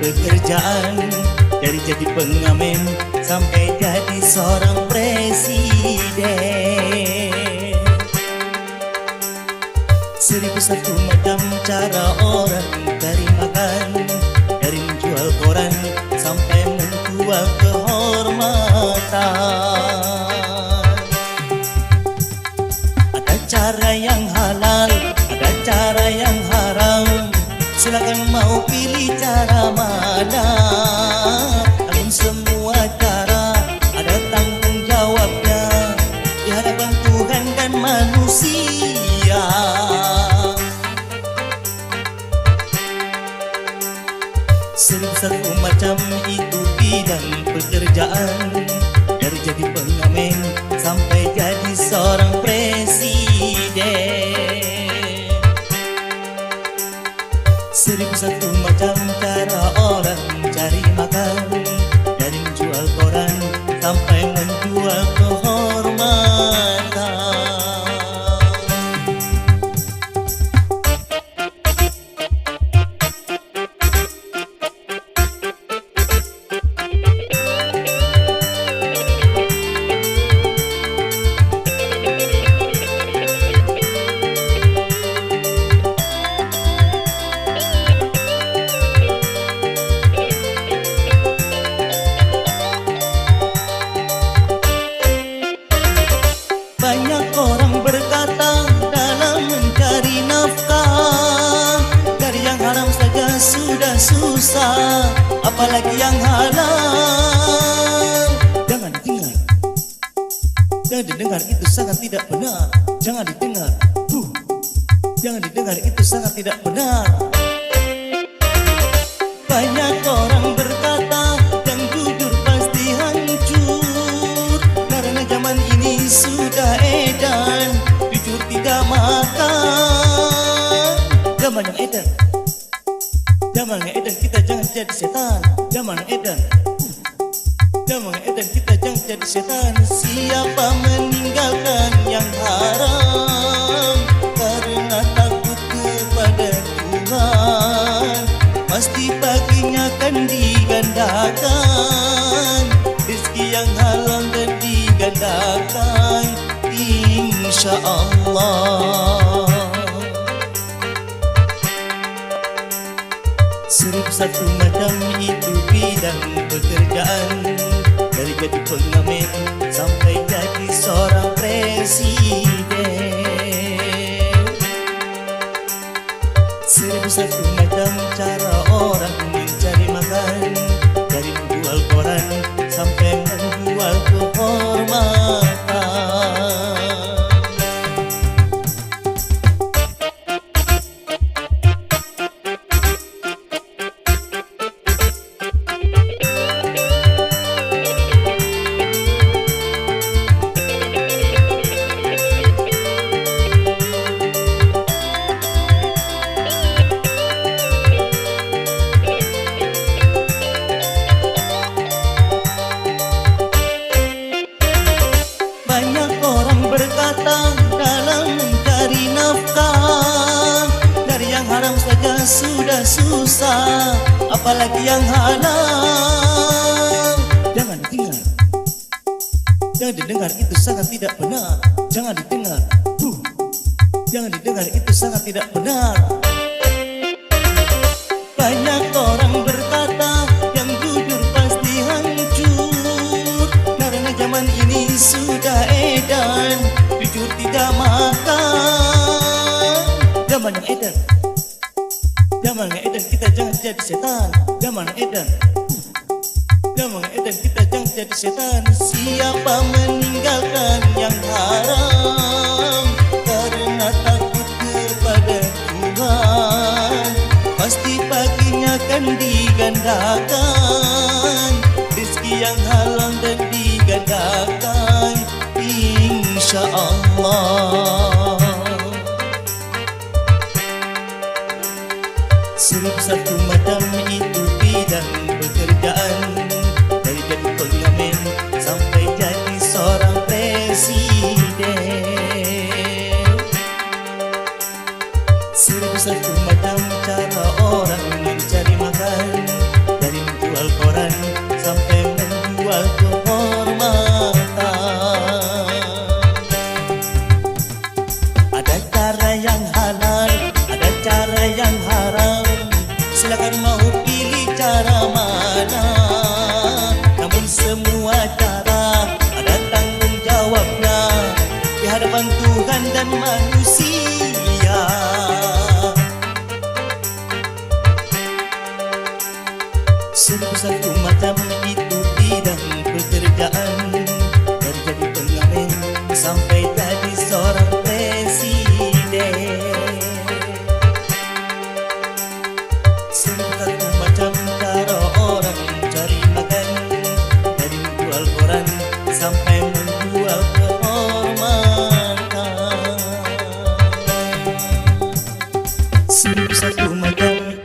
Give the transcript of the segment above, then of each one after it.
pekerjaan, dari jadi pengamen sampai jadi seorang presiden. 1001 macam cara orang cari makan, dari menjual koran sampai menjual kehormatan. Ada cara yang halal, ada cara yang haram, silakan mau pilih cara mana. Namun semua cara ada tanggung jawabnya di hadapan Tuhan dan manusia. 1001 macam itu bidang pekerjaan, dari jadi pengamen sampai jadi seorang presiden. 1001 macam cara orang cari makan, dari menjual koran sampai menjual kehormatan. Banyak orang berkata dalam mencari nafkah, dari yang haram saja sudah susah, apalagi yang halal. Jangan didengar, jangan didengar, itu sangat tidak benar. Jangan didengar, jangan didengar, itu sangat tidak benar. Banyak orang berkata yang jujur pasti hancur, karena zaman ini sudah edan, jujur tidak makan. Zaman yang edan, zaman yang edan, kita jangan jadi setan. Zaman yang edan, zaman yang edan, kita jangan jadi setan. Siapa meninggalkan yang haram karena takut kepada Tuhan, pasti baginya akan digandakan rezeki yang halal dan digandakan, insya Allah. 1001 macam itu bidang pekerjaan, dari jadi pengamen sampai jadi seorang presiden. 1001 macam cara orang mencari makan, dari menjual koran sampai menjual kehormatan. Banyak orang berkata dalam mencari nafkah, dari yang haram saja sudah susah, apalagi yang halal. Jangan didengar, jangan didengar, itu sangat tidak benar. Jangan didengar, jangan didengar, itu sangat tidak benar. Banyak orang berkata yang jujur pasti hancur, karena zaman ini sudah edan, jujur tidak makan. Zaman yang edan, zaman yang edan, kita jangan jadi setan. Zaman yang edan, zaman yang edan, kita jangan jadi setan. Siapa meninggalkan yang haram karena takut kepada Tuhan, pasti baginya akan digandakan rezeki yang halal dan digandakan, insya Allah. 1001 macam itu bidang pekerjaan, dari jadi pengamen sampai jadi seorang presiden. 1001 macam cara orang mencari makan, menjual kehormatan. Ada cara yang halal, ada cara yang haram. Silakan mau pilih cara mana. Namun semua cara ada tanggung jawabnya di hadapan Tuhan dan manusia. Seribu satu macam itu bidang pekerjaan, dari jadi pengamen sampai jadi seorang presiden. Seribu satu macam cara orang cari makan, dari menjual koran sampai menjual kehormatan. Seribu satu macam.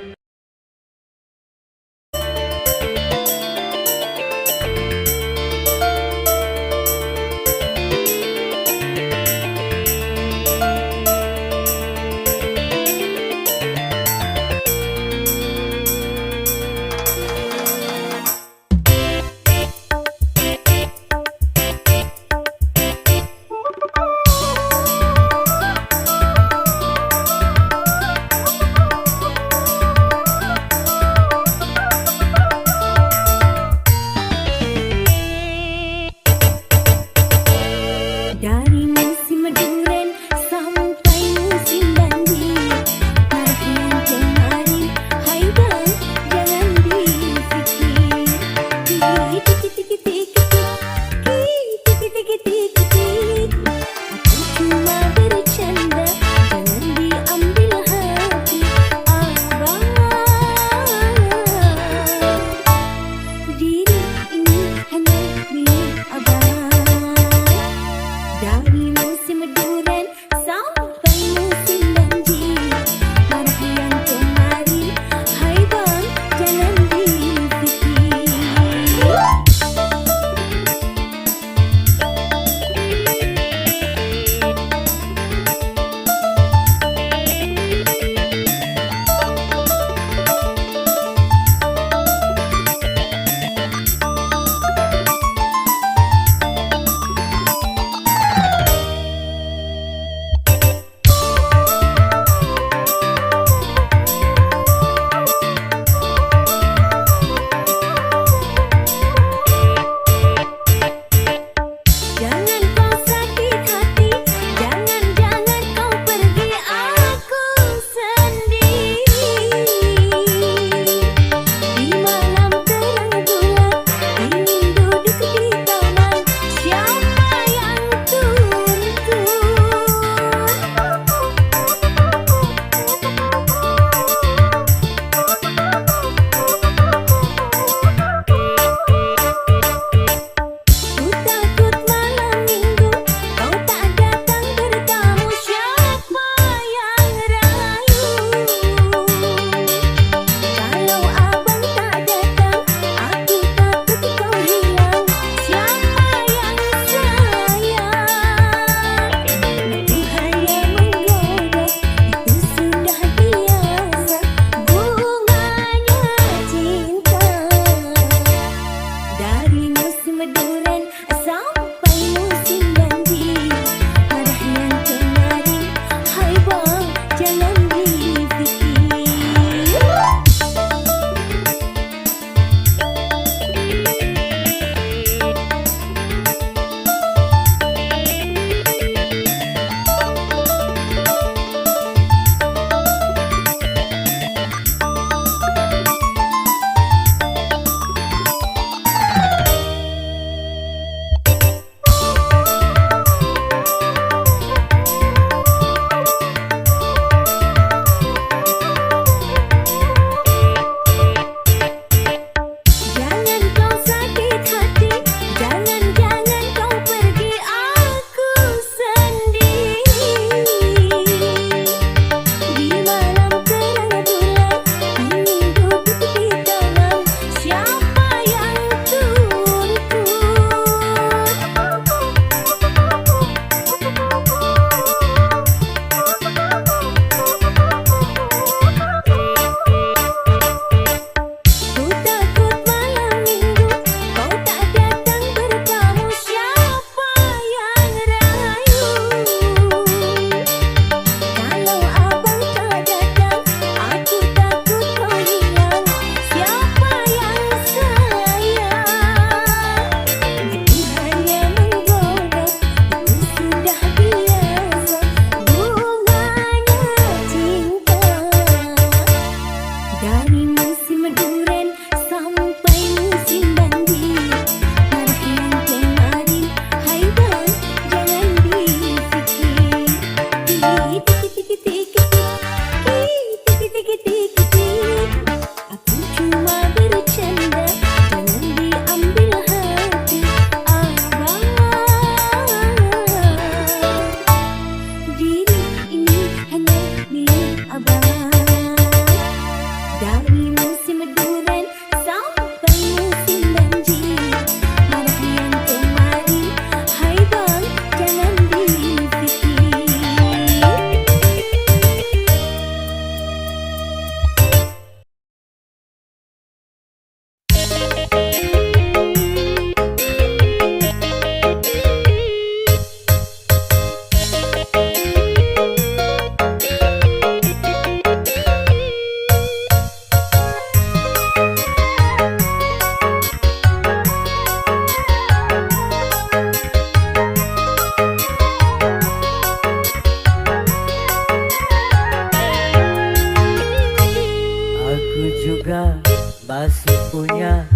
masih punya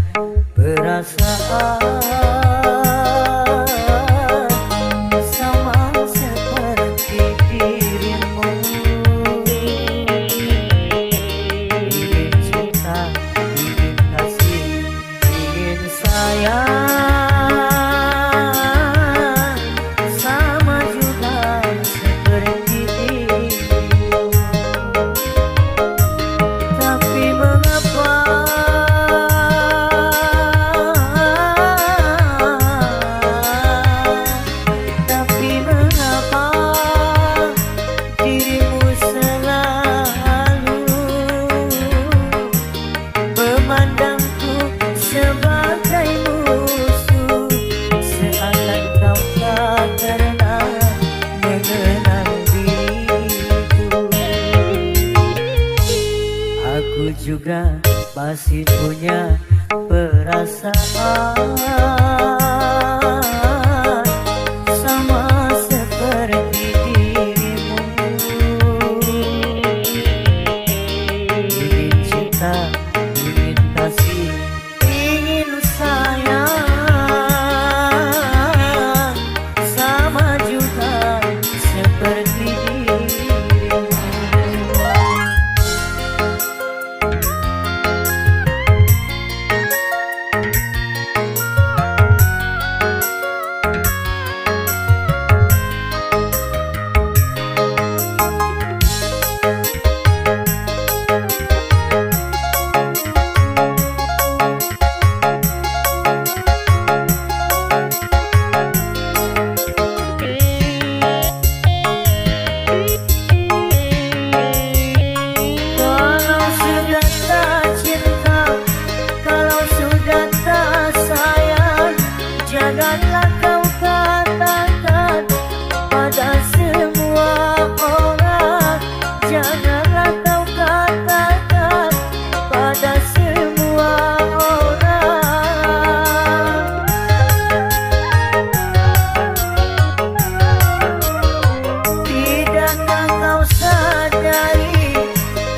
perasaan sama seperti dirimu. Ingin cinta, ingin kasih, ingin sayang, sama juga seperti dirimu. Tapi mengapa dirimu selalu memandangku sebagai musuh, seakan kau tak pernah mengenal diriku. Aku juga masih punya perasaan sama seperti dirimu. Ingin cinta, ingin kasih, ingin sayang, sama juga seperti dirimu. Janganlah kau katakan pada semua orang, janganlah kau katakan pada semua orang. Tidakkah kau sadari,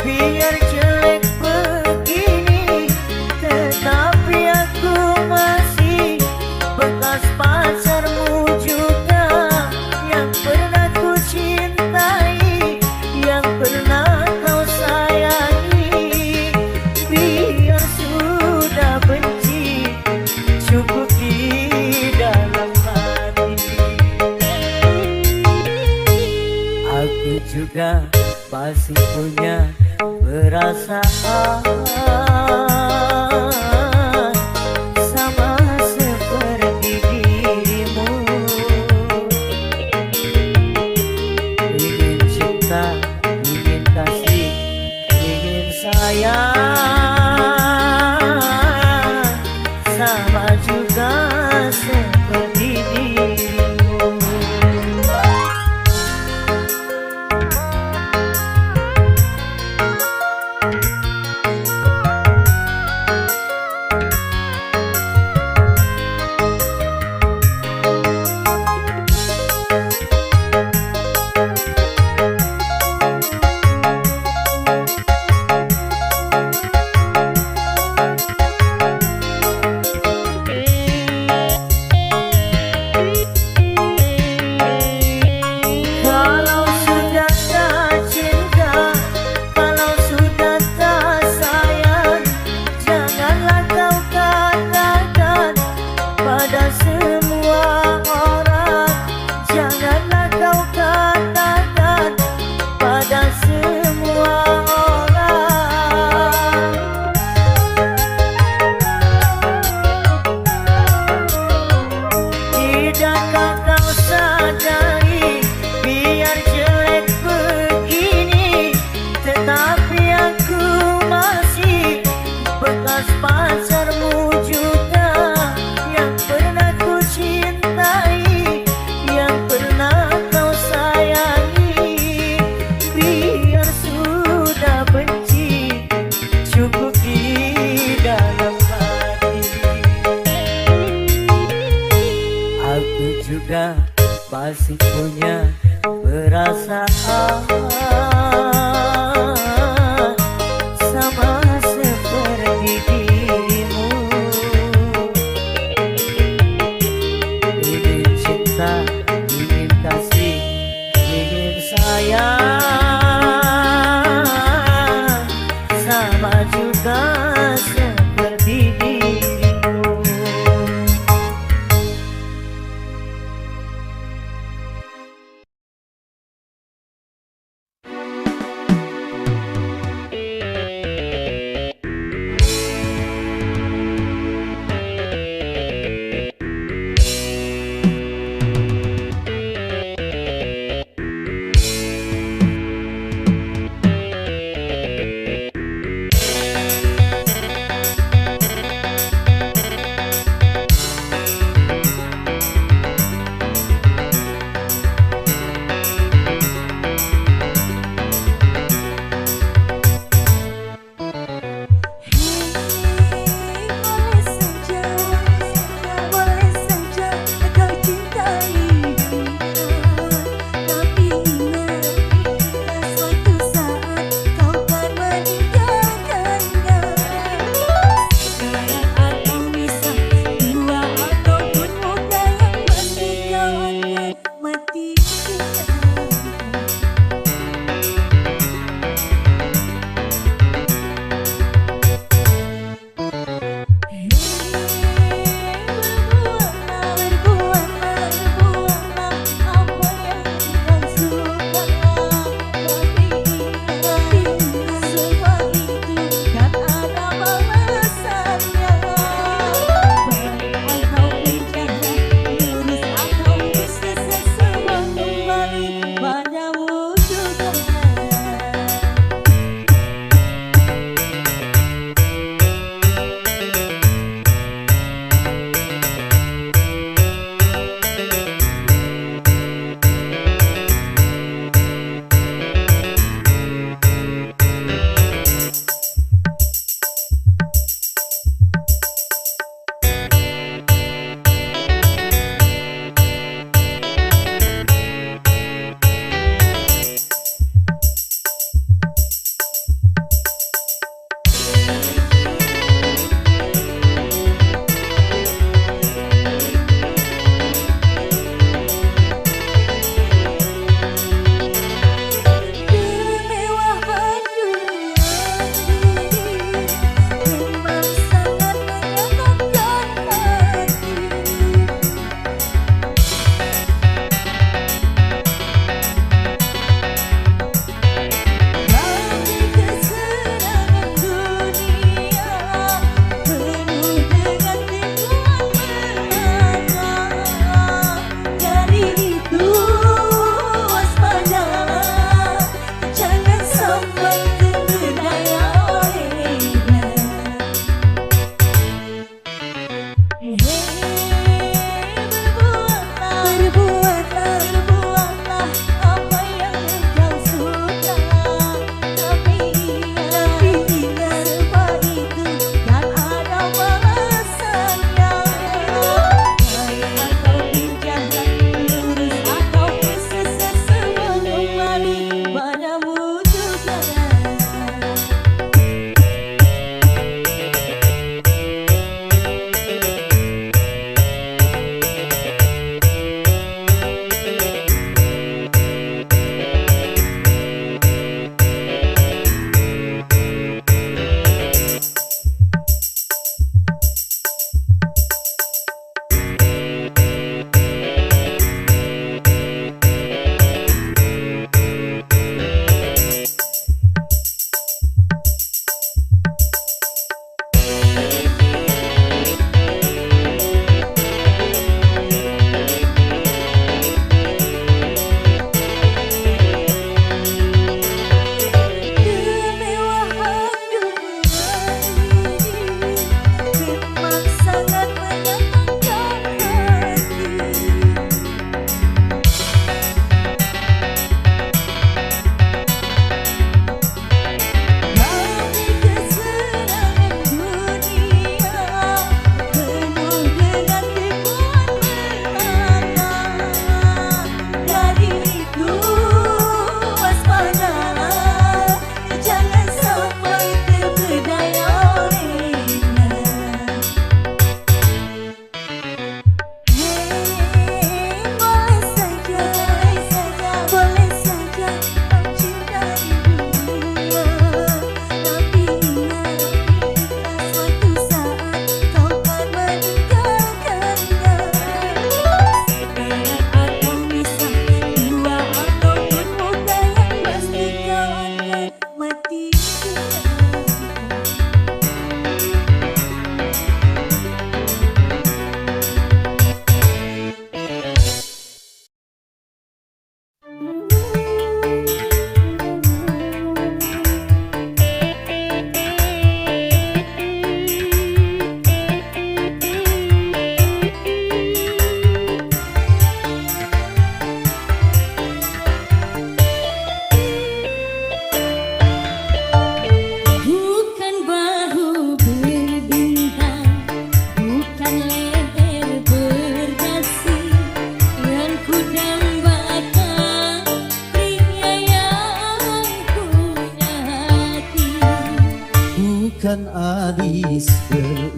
biar jelek begini, tetapi aku masih bekas pacarmu juga, yang pernah ku cintai, yang pernah kau sayangi. Biar sudah benci, cukup di dalam hati. Aku juga masih punya perasaan sama seperti dirimu. Ingin cinta, ingin kasih, ingin sayang, sama juga seperti dirimu. Tidakkah kau sadari, biar jelek begini, tetapi aku masih bekas pacarmu juga, yang pernah ku cintai, yang pernah kau sayangi. Biar sudah benci, cukup di dalam hati. Aku juga masih punya perasaan sama seperti dia.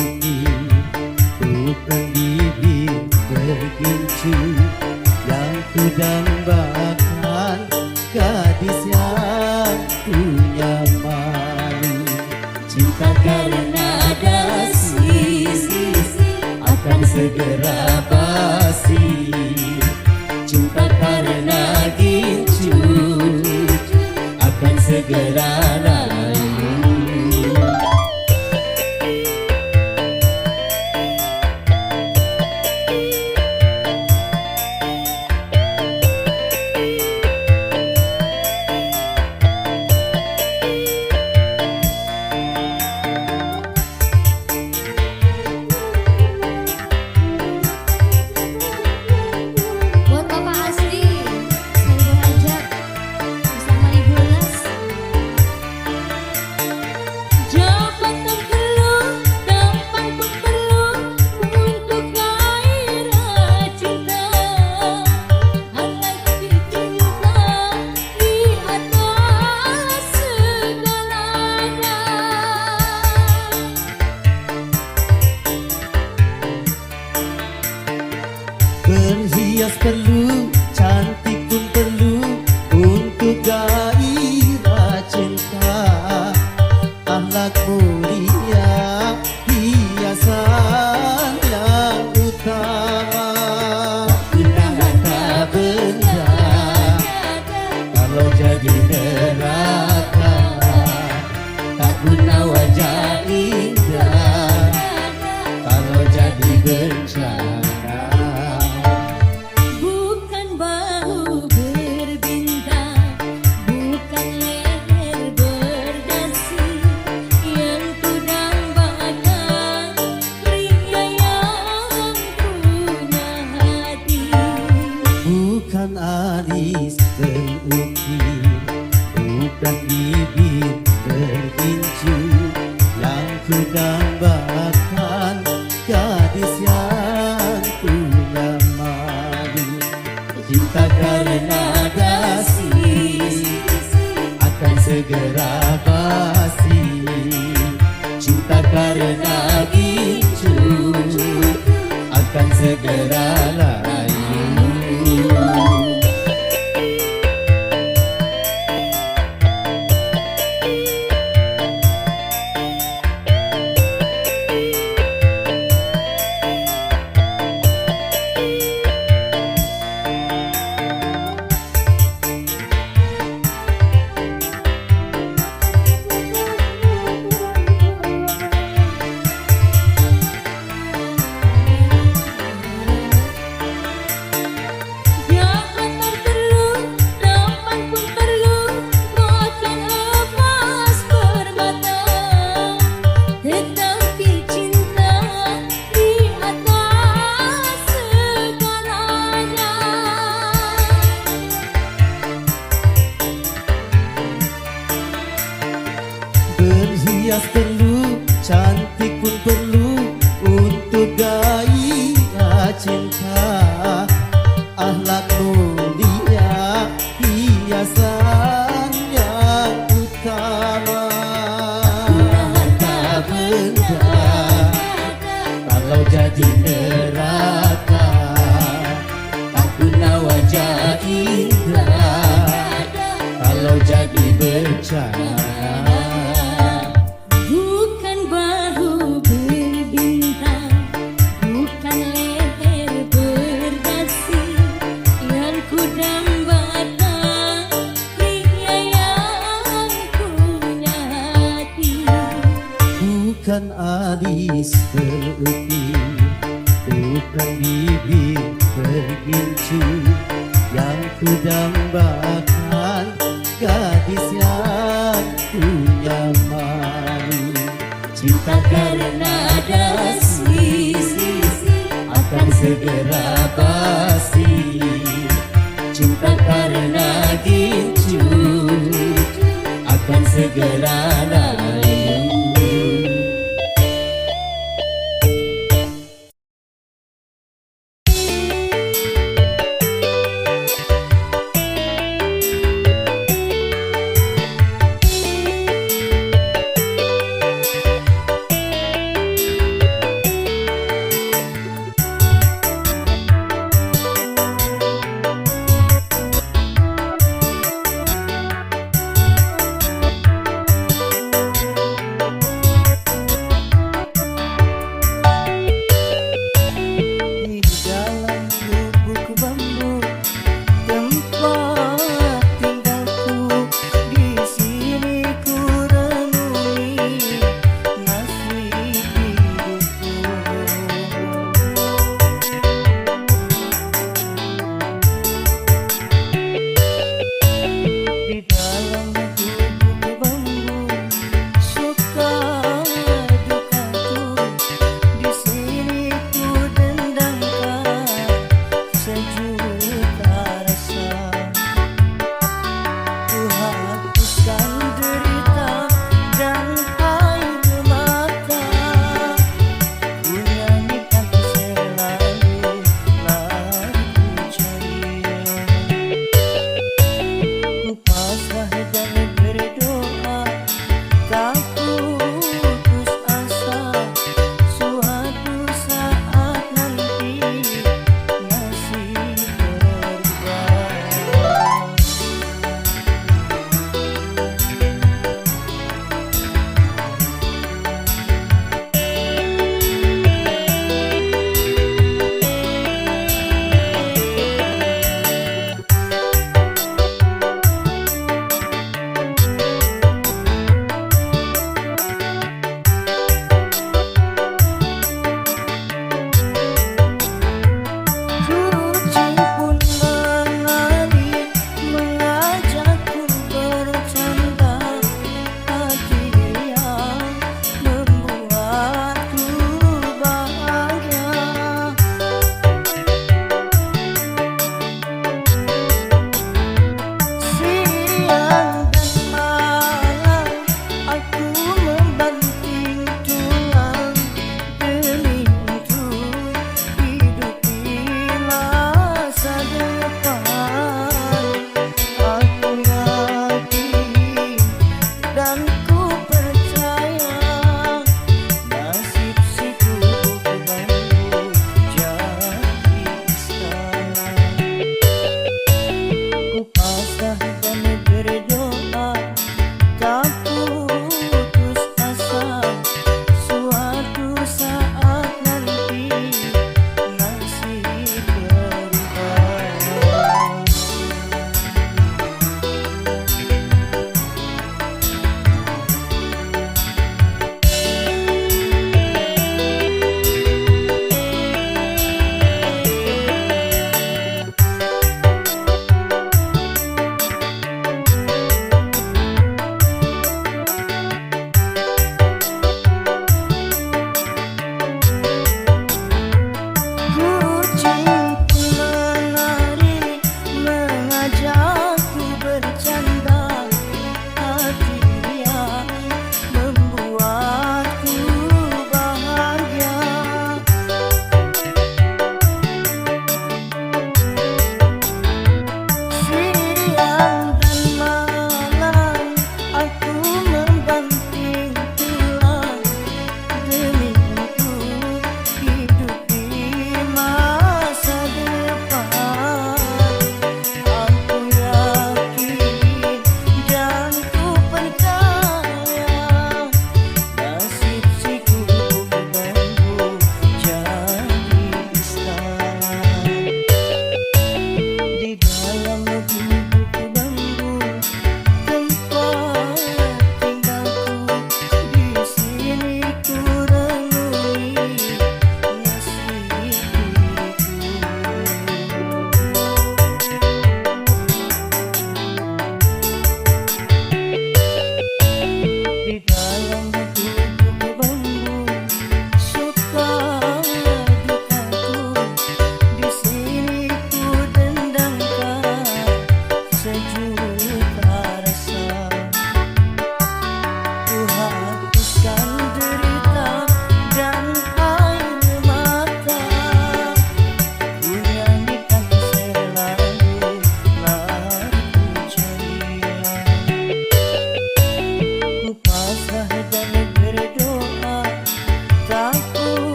terukir, bukan bibir bergincu yang ku dambakan, gadis yang punya malu. Cinta karena dasi akan segera basi, cinta karena gincu akan segera layu. Buat Bapak Asli, saya berajak bersama Ibu Las. Jabatan perlu, tampan pun perlu untuk gairah cinta. Anak cinta di atas segalanya. Berhias perlu, cantik pun perlu untuk gairah cinta. Akhlak mulia, hiasan yang utama. Guna harta benda kalau jadi neraka, tak guna wajah indah kalau jadi bencana. Bukan bahu berbintang, bukan leher berdasi yang ku dambakan, pria yang punya hati. Bukan alis berukir, bukan bibir bergincu yang ku dambakan, gadis yang punya malu. Cinta karena dasi akan segera basi, cinta karena gincu akan segera layu. Jabatan perlu, tampan pun perlu, makan emas permata. Tetapi cinta di atas segalanya. Berhias perlu, cantik pun perlu untuk gairah cinta. Akhlak mulia, hiasan yang utama. Harta benda kalau jadi neraka, tak guna wajah indah kalau jadi bencana. Bukan bahu berbintang, bukan leher berdasi yang ku dambakan, pria yang punya hati. Bukan alis berukir, bukan bibir bergincu yang ku dambakan, gadis yang punya malu. Cinta karena dasi akan segera basi, cinta karena gincu akan segera layu.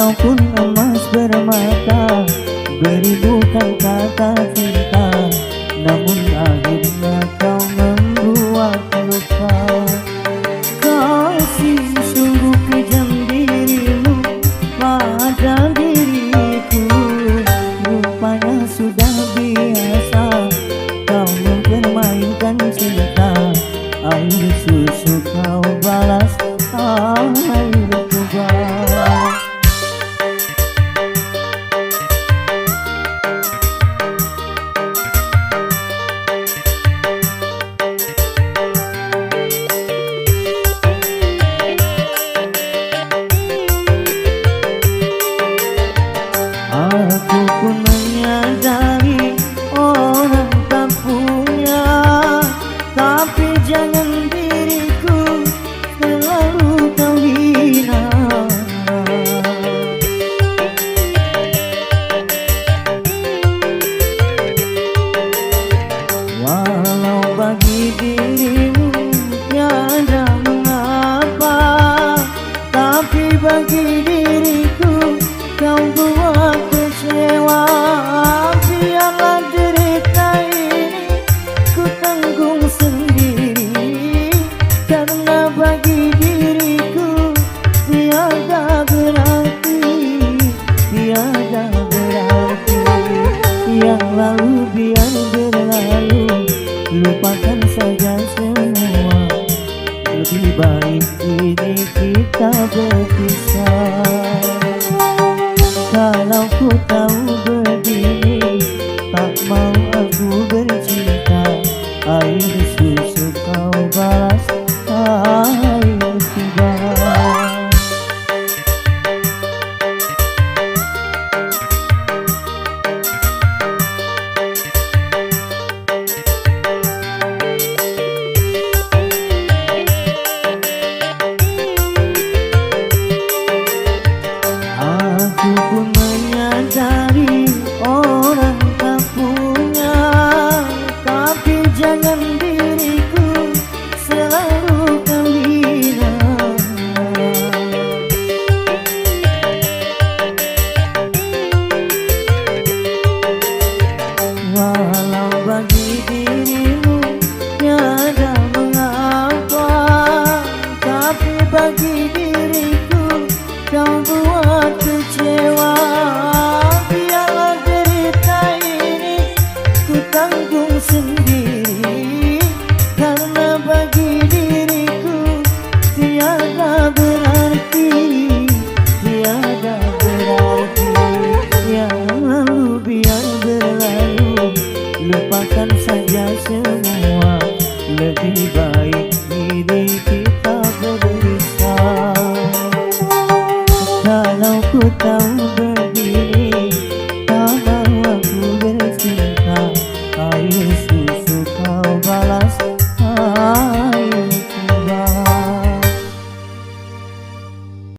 walaupun emas bermata, beri bukan kata cinta, namun akhirnya kau membuat luka. Kasih sungguh kejam dirimu pada diriku, rupanya sudah biasa kau mempermainkan cinta. Air susu kau balas air tuba. Aku pun menyadari orang tak punya, tapi jangan diriku selalu kau hina. Walau bagi dirimu tiada mengapa, tapi bagi diriku kau buat kecewa. Biarlah derita ini ku tanggung sendiri, karena bagi diriku tiada berarti, tiada berarti. Yang lalu biar berlalu, lupakan saja semua. Lebih baik ini kita berpisah.